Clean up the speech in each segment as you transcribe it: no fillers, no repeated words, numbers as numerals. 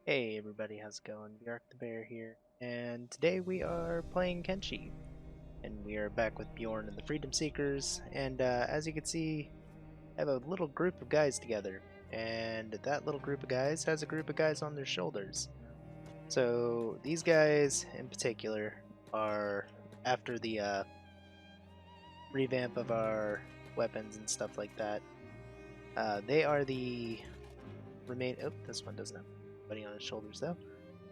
Hey everybody, how's it going? Bjark the Bear here, and today we are playing Kenshi, and we are back with Bjorn and the Freedom Seekers, and as you can see, I have a little group of guys together, and that little group of guys has a group of guys on their shoulders. So these guys in particular are, after the revamp of our weapons and stuff like that, they are the oh, this one doesn't have anybody on his shoulders though.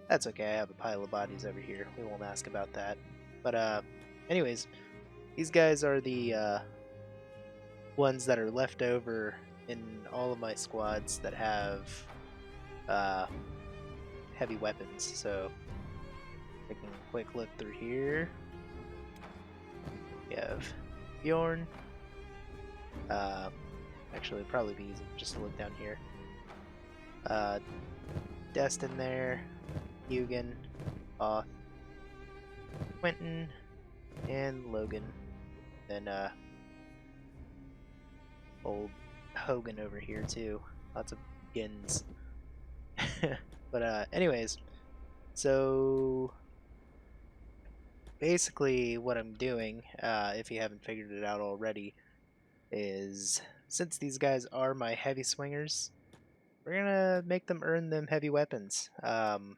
That's okay, I have a pile of bodies over here. We won't ask about that. But, anyways, these guys are the ones that are left over in all of my squads that have uh, heavy weapons. So, taking a quick look through here, we have Bjorn. Actually, it'd probably be easy just to look down here. Destin there, Hugin, Oth, Quentin, and Logan. Then old Hogan over here too. Lots of Gins. But anyways, so basically what I'm doing, if you haven't figured it out already, is since these guys are my heavy swingers, we're gonna make them earn them heavy weapons. The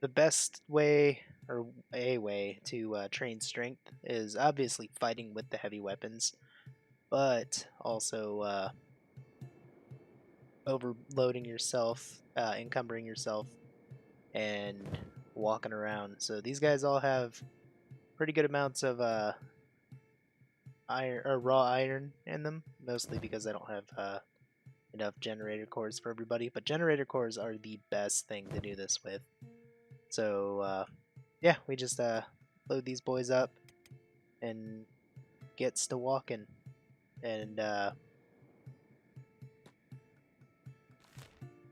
best way, or a way, to train strength is obviously fighting with the heavy weapons, but also overloading yourself, encumbering yourself, and walking around. So these guys all have pretty good amounts of iron or raw iron in them, mostly because I don't have enough generator cores for everybody. But generator cores are the best thing to do this with. So yeah, we just load these boys up and gets to walking. And let's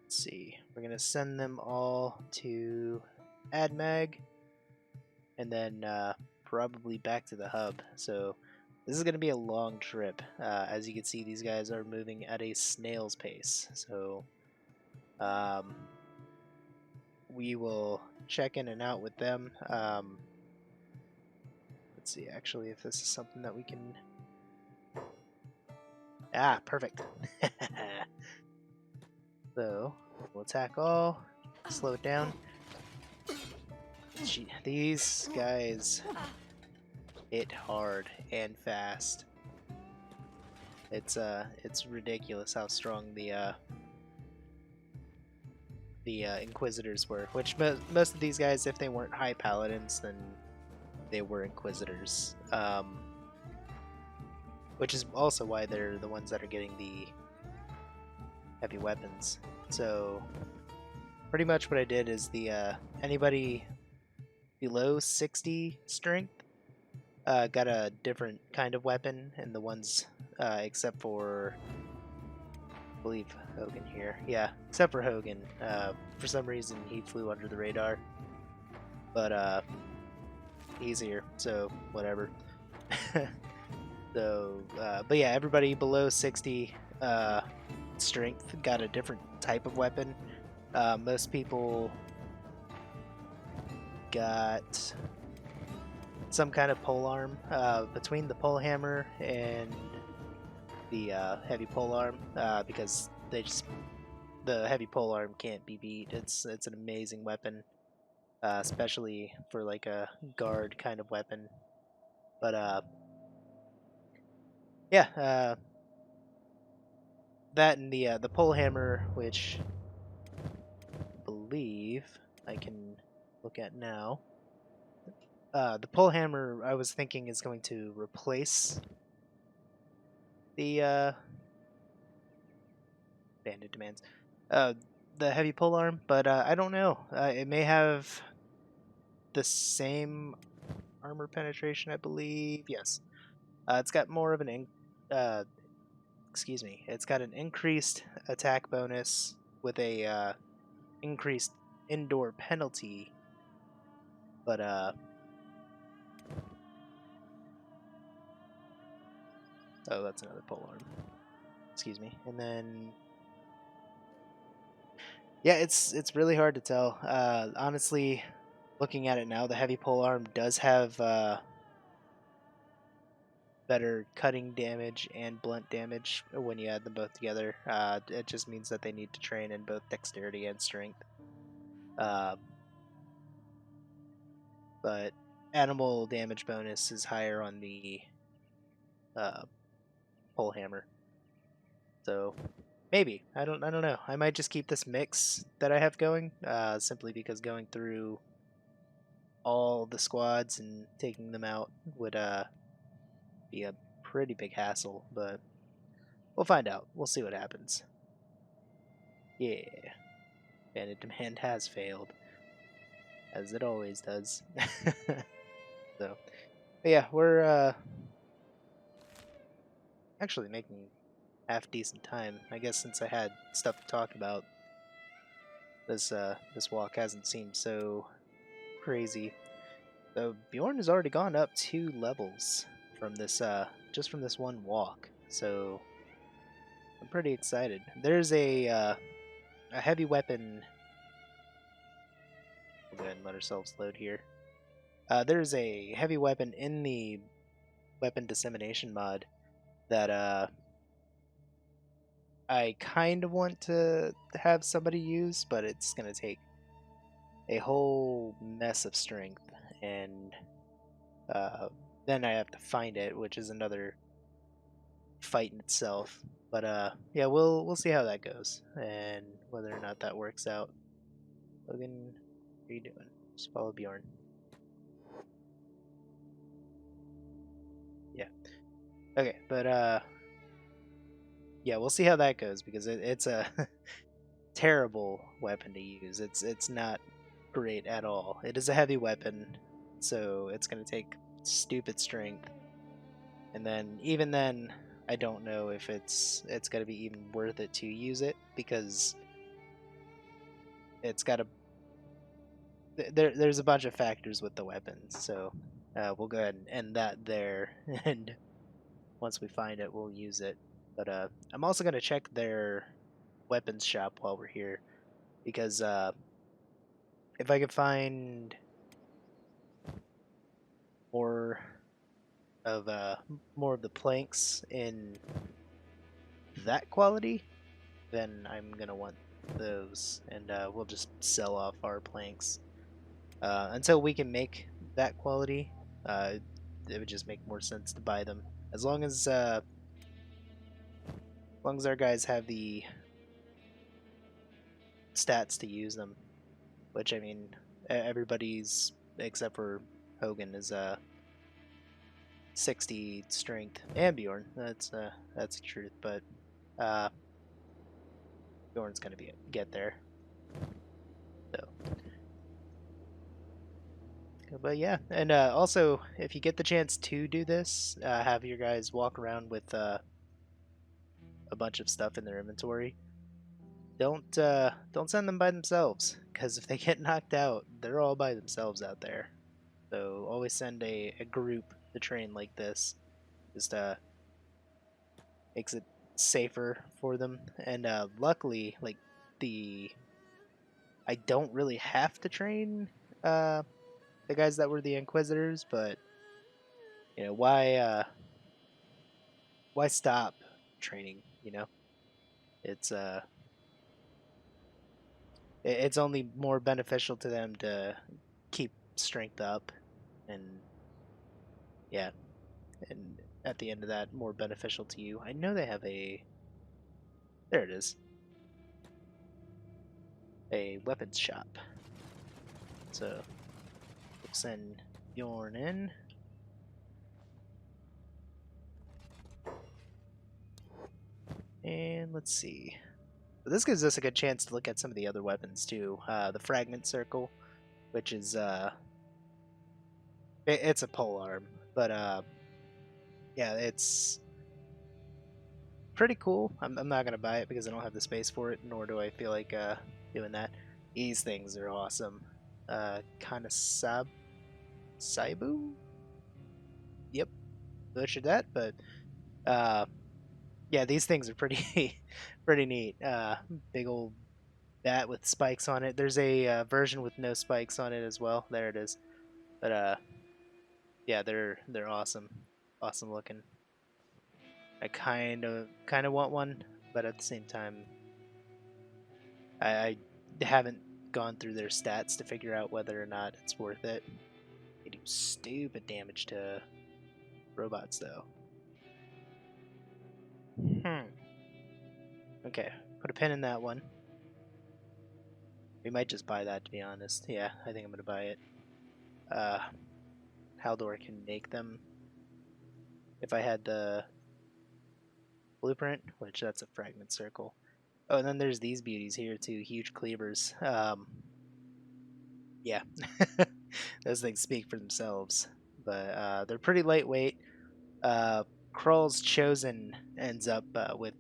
see, we're gonna send them all to AdMag, and then probably back to the hub. So this is going to be a long trip. As you can see, these guys are moving at a snail's pace. So we will check in and out with them. Let's see, actually, if this is something that we can... Ah, perfect. So we'll attack all, slow it down. These guys hit hard and fast. It's ridiculous how strong the Inquisitors were. Which most of these guys, if they weren't high paladins, then they were Inquisitors. Which is also why they're the ones that are getting the heavy weapons. So pretty much what I did is the anybody below 60 strength got a different kind of weapon, and the ones except for, I believe, Hogan here. Yeah, except for Hogan. For some reason he flew under the radar. But easier, so whatever. So, but yeah, everybody below 60 strength got a different type of weapon. Most people got some kind of polearm. Between the polehammer and the heavy polearm, because the heavy polearm can't be beat. It's an amazing weapon, especially for like a guard kind of weapon. But yeah, that and the polehammer, which I believe I can look at now. The polehammer, I was thinking, is going to replace the bandit demands, the heavy polearm, but I don't know. It may have the same armor penetration, I believe. Yes, it's got more of an excuse me. It's got an increased attack bonus with a increased indoor penalty, but oh, that's another polearm. Excuse me. And then Yeah, it's really hard to tell. Honestly, looking at it now, the heavy polearm does have better cutting damage and blunt damage when you add them both together. It just means that they need to train in both dexterity and strength. Uh, but animal damage bonus is higher on the uh, pole hammer. So maybe I don't know. I might just keep this mix that I have going, simply because going through all the squads and taking them out would be a pretty big hassle. But we'll find out. We'll see what happens. Yeah, Bandit Demand has failed, as it always does. So, but yeah, we're actually making half decent time. I guess since I had stuff to talk about, this walk hasn't seemed so crazy. So Bjorn has already gone up 2 levels from this just from this one walk. So I'm pretty excited. There's a heavy weapon. We'll go ahead and let ourselves load here. There's a heavy weapon in the weapon dissemination mod that I kind of want to have somebody use, but it's gonna take a whole mess of strength, and then I have to find it, which is another fight in itself. But yeah, we'll see how that goes and whether or not that works out. Logan, what are you doing? Just follow Bjorn. Yeah. Okay, but yeah, we'll see how that goes because it's a terrible weapon to use. It's not great at all. It is a heavy weapon, so it's gonna take stupid strength, and then even then, I don't know if it's gonna be even worth it to use it because it's got to there's a bunch of factors with the weapons. So we'll go ahead and end that there, and once we find it, we'll use it. But I'm also gonna check their weapons shop while we're here because if I could find more of more of the planks in that quality, then I'm gonna want those, and we'll just sell off our planks until we can make that quality. It would just make more sense to buy them as long as our guys have the stats to use them. Which I mean, everybody's except for Hogan is 60 strength, and Bjorn. That's the truth, but uh, Bjorn's gonna get there. So, but yeah, and also if you get the chance to do this, have your guys walk around with a bunch of stuff in their inventory. Don't send them by themselves, because if they get knocked out, they're all by themselves out there. So always send a group to train like this. Just makes it safer for them. And luckily, like the I don't really have to train the guys that were the Inquisitors, but why stop training? It's it's only more beneficial to them to keep strength up, and yeah, and at the end of that, more beneficial to you. I know they have there it is, a weapons shop. So we'll send Bjorn in. And let's see. So this gives us a good chance to look at some of the other weapons too. The fragment circle, which is it's a pole arm, but yeah, it's pretty cool. I'm not gonna buy it because I don't have the space for it, nor do I feel like doing that. These things are awesome. Kind of Saibu. Yep, butchered that, but uh, yeah, these things are pretty pretty neat. Big old bat with spikes on it. There's a version with no spikes on it as well. There it is. But yeah, they're awesome, awesome looking. I kind of want one, but at the same time, I haven't gone through their stats to figure out whether or not it's worth it. They do stupid damage to robots, though. Okay, put a pin in that one. We might just buy that, to be honest. Yeah, I think I'm gonna buy it. Haldor can make them. If I had the blueprint, which that's a fragment circle. Oh, and then there's these beauties here too, huge cleavers. Yeah, those things speak for themselves. But they're pretty lightweight. Krull's Chosen ends up with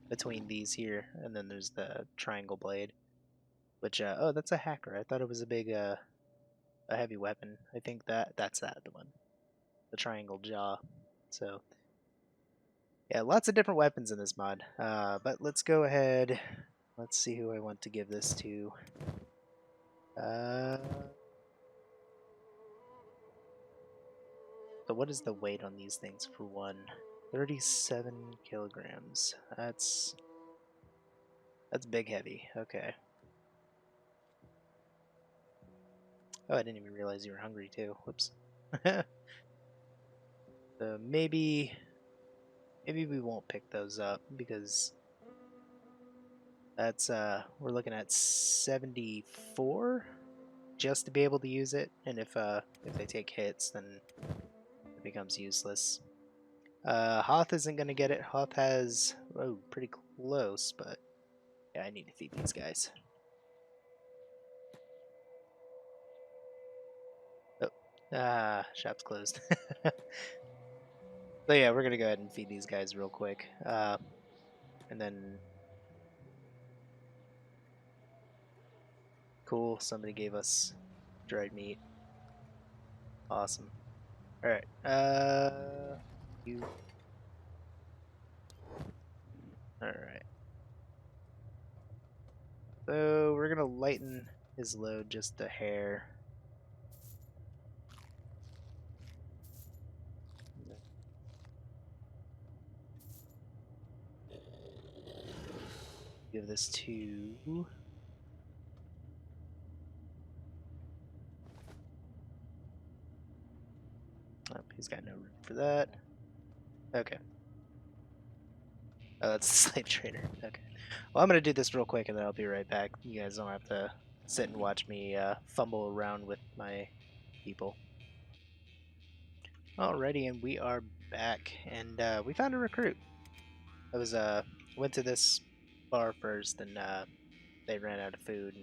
between these here, and then there's the triangle blade. Which oh, that's a hacker. I thought it was a big a heavy weapon. I think that's the one, the triangle jaw. So yeah, lots of different weapons in this mod. But let's go ahead. Let's see who I want to give this to. So what is the weight on these things for one? 37 kilograms. That's big heavy. Okay. Oh, I didn't even realize you were hungry too. Whoops. So maybe we won't pick those up because that's we're looking at 74 just to be able to use it, and if they take hits, then it becomes useless. Hoth isn't gonna get it. Hoth has pretty close, but yeah, I need to feed these guys. Oh, shop's closed. So yeah, we're gonna go ahead and feed these guys real quick, and then cool. Somebody gave us dried meat. Awesome. All right. You. All right. So we're gonna lighten his load just a hair. Give this to. Oh, he's got no room for that. Okay. Oh, that's the slave trader. Okay. Well, I'm gonna do this real quick, and then I'll be right back. You guys don't have to sit and watch me fumble around with my people. Alrighty, and we are back, and we found a recruit. I was went to this bar first, and they ran out of food,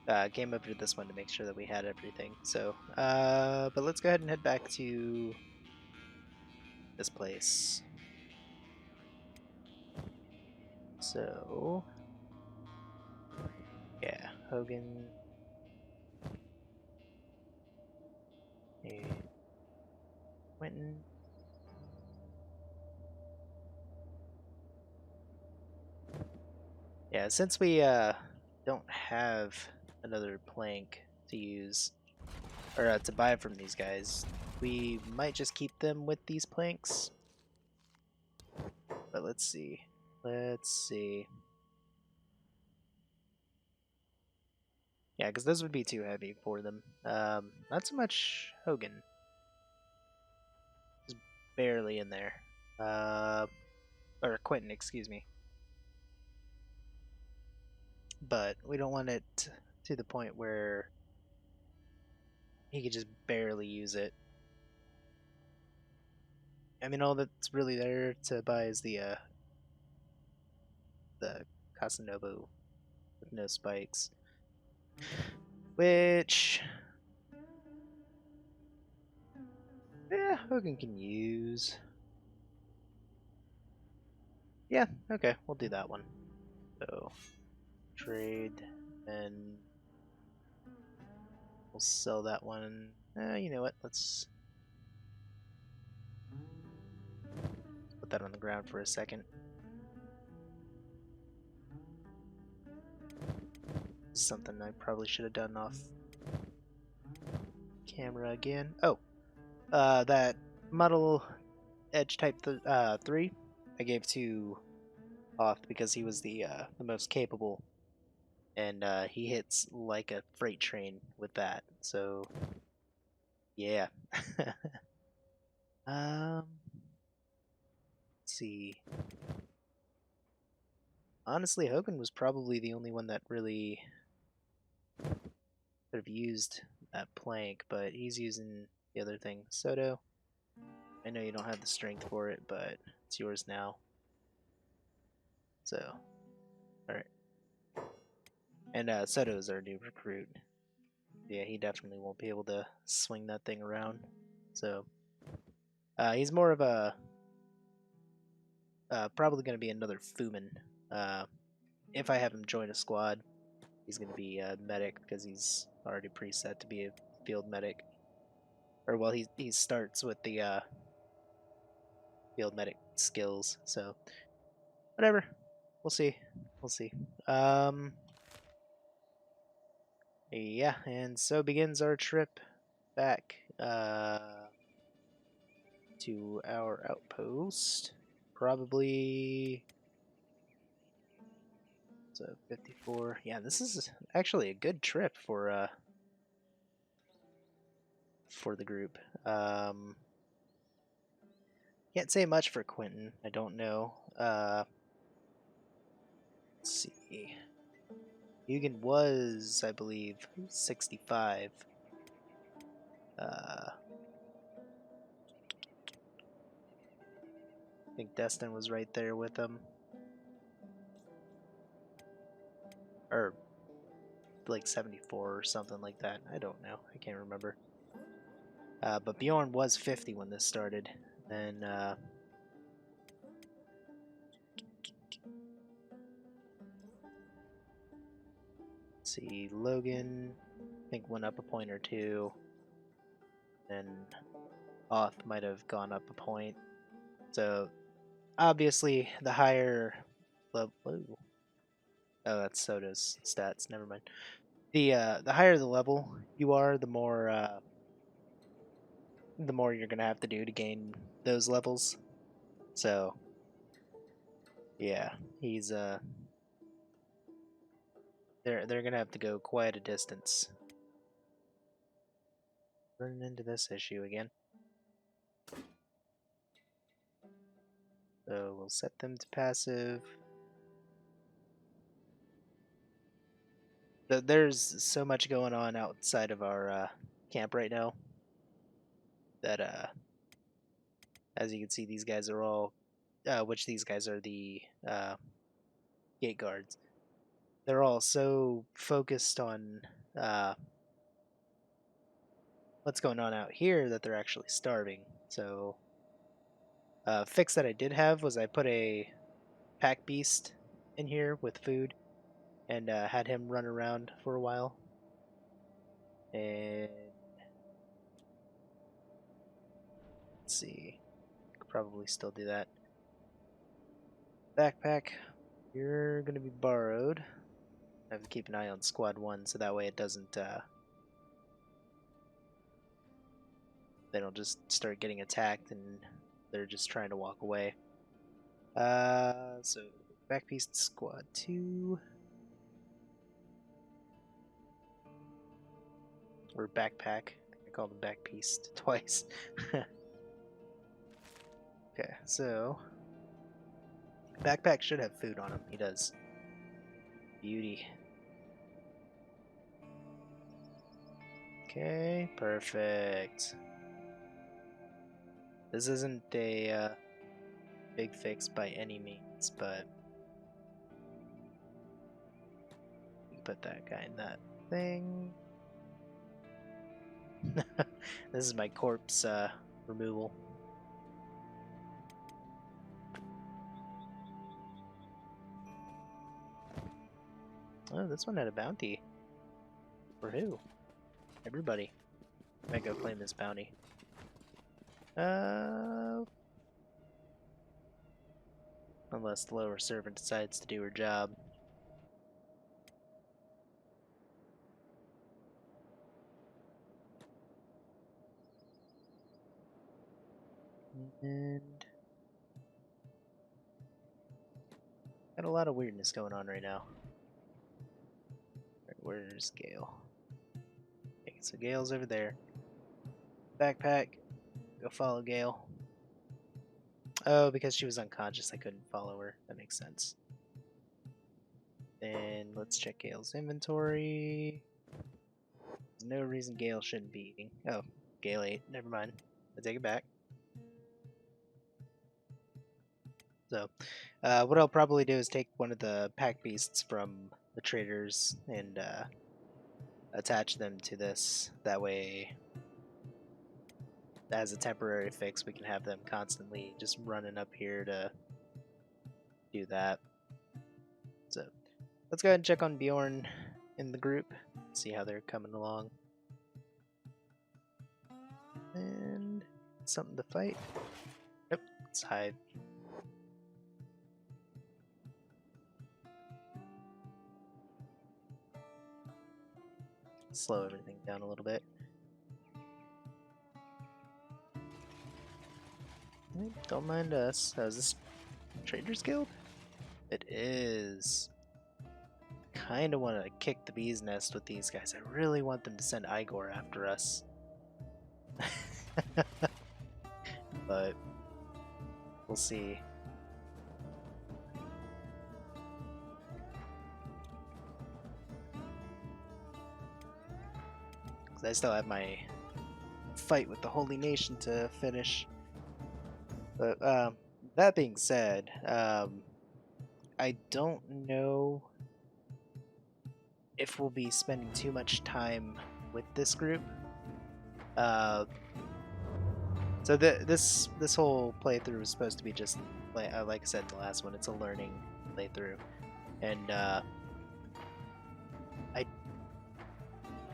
and came over to this one to make sure that we had everything. So, but let's go ahead and head back to this place. So, yeah, Hogan and Quentin. Yeah, since we don't have another plank to use or to buy from these guys, we might just keep them with these planks. But let's see. Let's see. Yeah, because those would be too heavy for them. Not so much Hogan. Just barely in there. Or Quentin, excuse me. But we don't want it to the point where he could just barely use it. I mean, all that's really there to buy is the Casanobu with no spikes, which yeah, Hogan can use. Yeah, okay, we'll do that one. So trade, and we'll sell that one. You know what? Let's put that on the ground for a second. something I probably should have done off camera again. Oh, that muddle edge type 3 I gave to Hoth because he was the most capable, and he hits like a freight train with that. So yeah. Let's see. Honestly, Hogan was probably the only one that really could have used that plank, but he's using the other thing. Soto, I know you don't have the strength for it, but it's yours now. So, alright. And Soto's our new recruit. Yeah, he definitely won't be able to swing that thing around. So, he's more of a probably going to be another Fumin. If I have him join a squad, he's going to be a medic because he's already preset to be a field medic. Or well, he starts with the field medic skills. So whatever, we'll see. We'll see. Yeah, and so begins our trip back to our outpost. Probably so 54. Yeah, this is actually a good trip for the group. Can't say much for Quentin. I don't know. Let's see. Eugen was, I believe, 65. I think Destin was right there with him. Or like 74 or something like that. I don't know. I can't remember. But Bjorn was 50 when this started. And let's see, Logan, I think went up a point or two. And Oth might have gone up a point. So obviously the higher level. Oh, that's Soda's stats. Never mind. The higher the level you are, the more you're gonna have to do to gain those levels. So yeah, he's they're gonna have to go quite a distance. Running into this issue again. So we'll set them to passive. There's so much going on outside of our camp right now that as you can see, these guys are all which these guys are the gate guards. They're all so focused on what's going on out here that they're actually starving. So fix that I did have was I put a pack beast in here with food and had him run around for a while. And let's see, could probably still do that. Backpack, you're gonna be borrowed. I have to keep an eye on squad 1 so that way it doesn't they don't just start getting attacked and they're just trying to walk away. So back piece to squad 2. Or backpack. I called him back piece twice. Okay, so backpack should have food on him. He does. Beauty. Okay, perfect. This isn't a big fix by any means, but we can put that guy in that thing. This is my corpse removal. Oh, this one had a bounty. For who? Everybody. Might go claim this bounty. Unless the lower servant decides to do her job. And got a lot of weirdness going on right now. Right, where's Gale? Okay, so Gale's over there. Backpack. Go follow Gale. Oh, because she was unconscious, I couldn't follow her. That makes sense. Then let's check Gale's inventory. There's no reason Gale shouldn't be eating. Oh, Gale ate. Never mind. I take it back. So, what I'll probably do is take one of the pack beasts from the traders and attach them to this. That way, as a temporary fix, we can have them constantly just running up here to do that. So, let's go ahead and check on Bjorn in the group, see how they're coming along. And something to fight. Yep, let's hide. Slow everything down a little bit. Don't mind us. Oh, is this Traders Guild? It is. Kinda want to kick the bee's nest with these guys. I really want them to send Igor after us. But we'll see. Because I still have my fight with the Holy Nation to finish. But that being said, I don't know if we'll be spending too much time with this group. So this whole playthrough is supposed to be just like I said in the last one, it's a learning playthrough, and I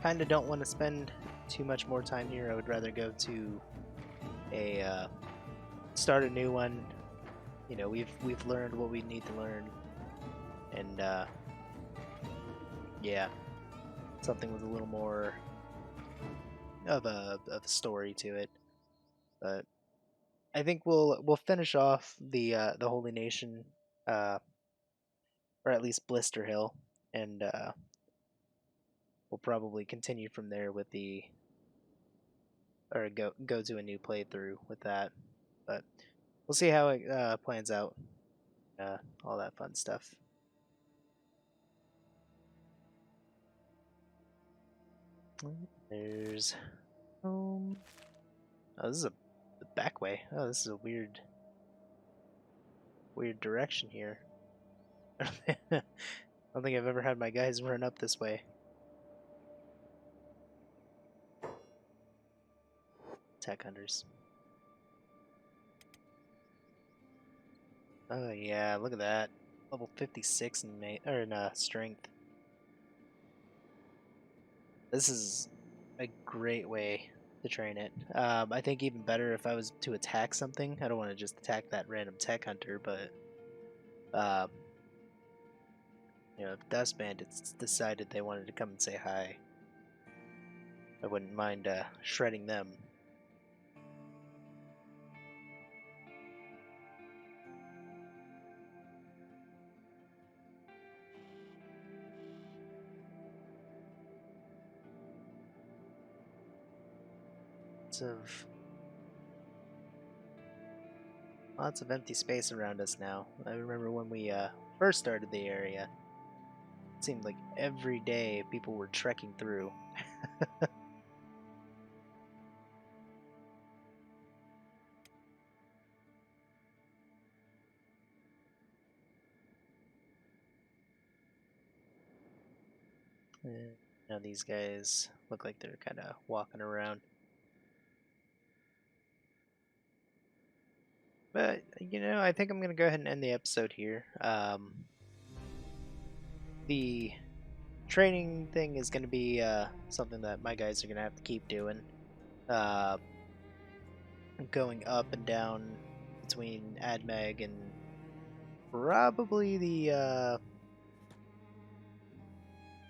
kind of don't want to spend too much more time here. I would rather go to a start a new one. You know, we've learned what we need to learn, and yeah, something with a little more of a story to it. But I think we'll finish off the Holy Nation, or at least Blister Hill, and we'll probably continue from there with or go to a new playthrough with that. But we'll see how it plans out. All that fun stuff. There's home. Oh, this is the back way. Oh, this is a weird direction here. I don't think I've ever had my guys run up this way. Tech hunters. Oh yeah, look at that. Level 56 in strength. This is a great way to train it. I think even better if I was to attack something. I don't want to just attack that random tech hunter, but you know, if Dust Bandits decided they wanted to come and say hi, I wouldn't mind shredding them. Lots of empty space around us now. I remember when we first started the area, it seemed like every day people were trekking through. Now these guys look like they're kind of walking around. But, you know, I think I'm going to go ahead and end the episode here. The training thing is going to be something that my guys are going to have to keep doing. Going up and down between AdMeg and probably the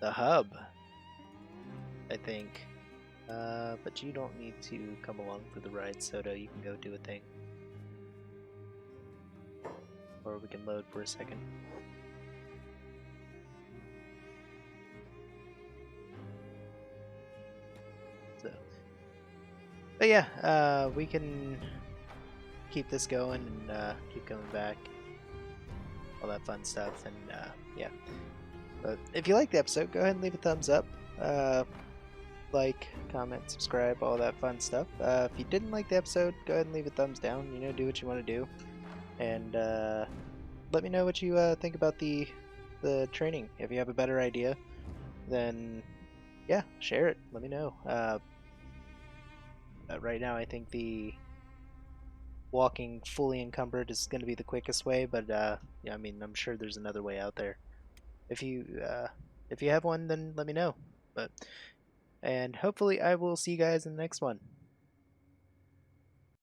hub, I think. But you don't need to come along for the ride, Soda. You can go do a thing. before we can load for a second. So, but yeah, we can keep this going and keep coming back, all that fun stuff, and yeah. But if you like the episode, go ahead and leave a thumbs up. Like, comment, subscribe, all that fun stuff. If you didn't like the episode, go ahead and leave a thumbs down. You know, do what you want to do, and let me know what you think about the training. If you have a better idea, then yeah, share it. Let me know. Right now, I think the walking fully encumbered is going to be the quickest way, but yeah, I mean, I'm sure there's another way out there. If you have one, then let me know. But and hopefully I will see you guys in the next one.